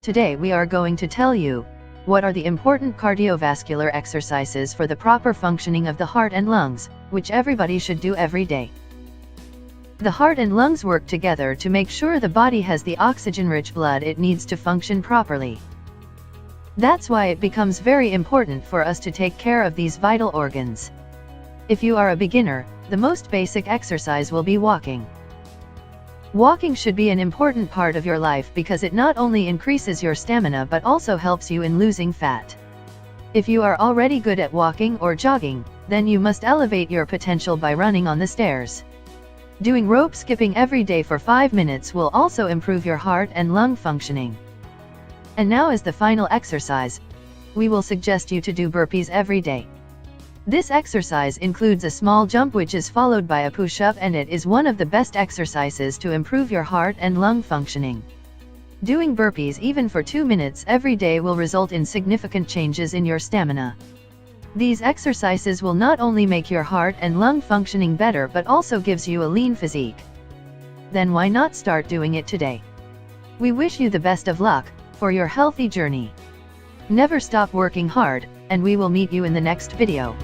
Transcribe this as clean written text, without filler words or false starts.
Today we are going to tell you what are the important cardiovascular exercises for the proper functioning of the heart and lungs, which everybody should do every day. The heart and lungs work together to make sure the body has the oxygen-rich blood it needs to function properly. That's why it becomes very important for us to take care of these vital organs. If you are a beginner, the most basic exercise will be walking. Walking should be an important part of your life because it not only increases your stamina but also helps you in losing fat. If you are already good at walking or jogging, then you must elevate your potential by running on the stairs. Doing rope skipping every day for 5 minutes will also improve your heart and lung functioning. And now as the final exercise, we will suggest you to do burpees every day. This exercise includes a small jump which is followed by a push-up, and it is one of the best exercises to improve your heart and lung functioning. Doing burpees even for 2 minutes every day will result in significant changes in your stamina. These exercises will not only make your heart and lung functioning better but also gives you a lean physique. Then why not start doing it today? We wish you the best of luck for your healthy journey. Never stop working hard, and we will meet you in the next video.